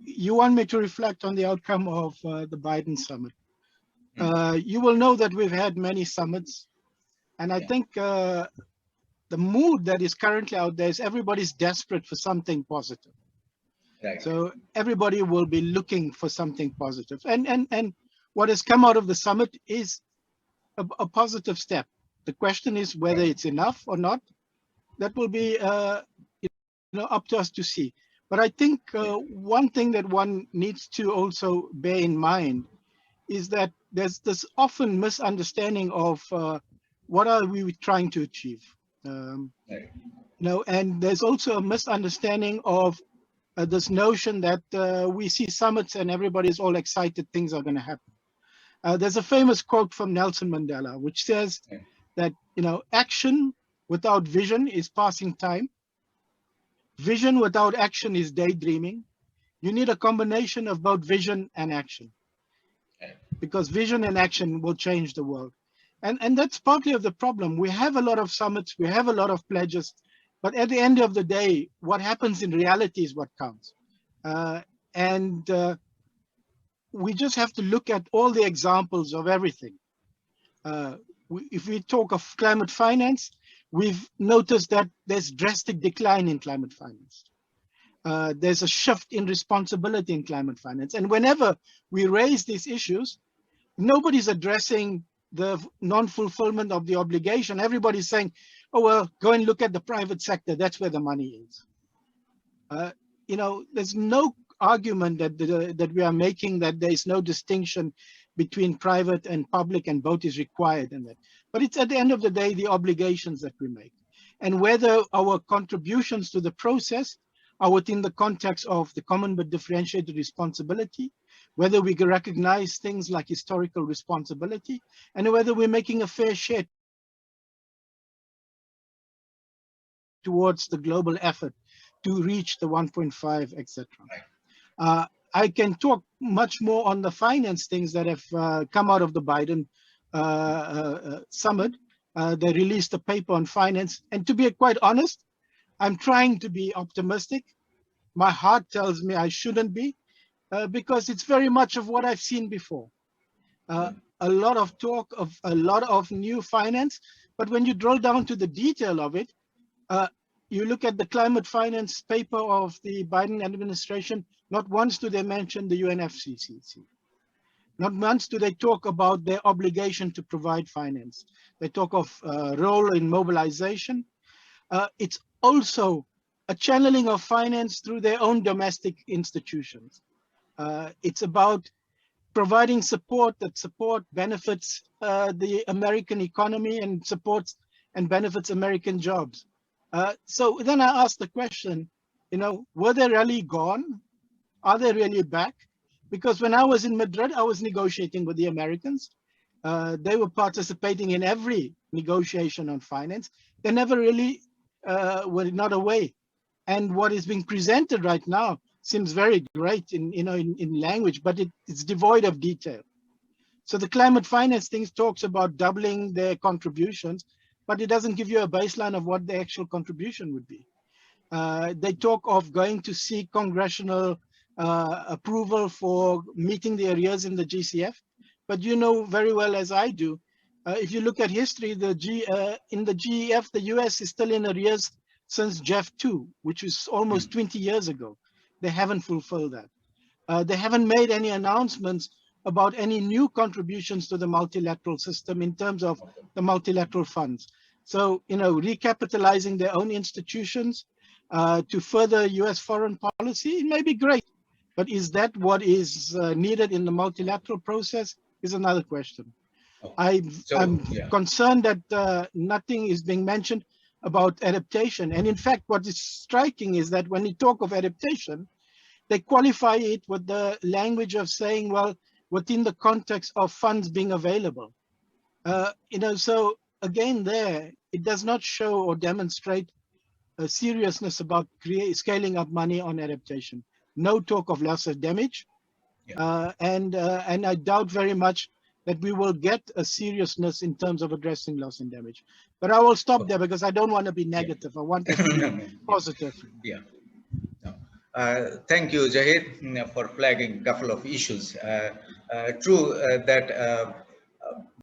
you want me to reflect on the outcome of the Biden summit. You will know that we've had many summits, and I think the mood that is currently out there is everybody's desperate for something positive. Right. So everybody will be looking for something positive. And what has come out of the summit is a positive step. The question is whether it's enough or not. That will be up to us to see. But I think one thing that one needs to also bear in mind is that there's this often misunderstanding of what are we trying to achieve. And there's also a misunderstanding of this notion that we see summits and everybody's all excited things are going to happen. There's a famous quote from Nelson Mandela, which says that, action without vision is passing time. Vision without action is daydreaming. You need a combination of both vision and action, because vision and action will change the world. And that's partly of the problem. We have a lot of summits, we have a lot of pledges, but at the end of the day, what happens in reality is what counts. We just have to look at all the examples of everything. If we talk of climate finance, we've noticed that there's drastic decline in climate finance. There's a shift in responsibility in climate finance. And whenever we raise these issues, nobody's addressing the non-fulfillment of the obligation. Everybody's saying, oh, well, go and look at the private sector. That's where the money is. There's no argument that we are making that there is no distinction between private and public and both is required in that. But it's at the end of the day, the obligations that we make. And whether our contributions to the process are within the context of the common but differentiated responsibility, whether we can recognize things like historical responsibility, and whether we're making a fair share towards the global effort to reach the 1.5, etc. I can talk much more on the finance things that have come out of the Biden summit. They released a paper on finance. And to be quite honest, I'm trying to be optimistic. My heart tells me I shouldn't be, because it's very much of what I've seen before. A lot of talk of a lot of new finance, but when you drill down to the detail of it, you look at the climate finance paper of the Biden administration, not once do they mention the UNFCCC. Not once do they talk about their obligation to provide finance. They talk of role in mobilization. It's also a channeling of finance through their own domestic institutions. It's about providing support that benefits the American economy and supports and benefits American jobs. So then I asked the question, were they really gone? Are they really back? Because when I was in Madrid, I was negotiating with the Americans. They were participating in every negotiation on finance. They never really were not away. And what is being presented right now seems very great in language, but it's devoid of detail. So the climate finance things talks about doubling their contributions, but it doesn't give you a baseline of what the actual contribution would be. They talk of going to seek congressional approval for meeting the arrears in the GCF, but you know very well as I do, if you look at history, in the GEF, the US is still in arrears since JEF 2, which is almost 20 years ago. They haven't fulfilled that. They haven't made any announcements about any new contributions to the multilateral system in terms of the multilateral funds. So, recapitalizing their own institutions to further US foreign policy, it may be great, but is that what is needed in the multilateral process is another question. I'm concerned that nothing is being mentioned about adaptation. And in fact, what is striking is that when you talk of adaptation, they qualify it with the language of saying, well, within the context of funds being available. So again, there, it does not show or demonstrate a seriousness about scaling up money on adaptation. No talk of loss of damage. And I doubt very much that we will get a seriousness in terms of addressing loss and damage. But I will stop there because I don't want to be negative. I want to be positive. No. Thank you, Zaheer, for flagging a couple of issues. True that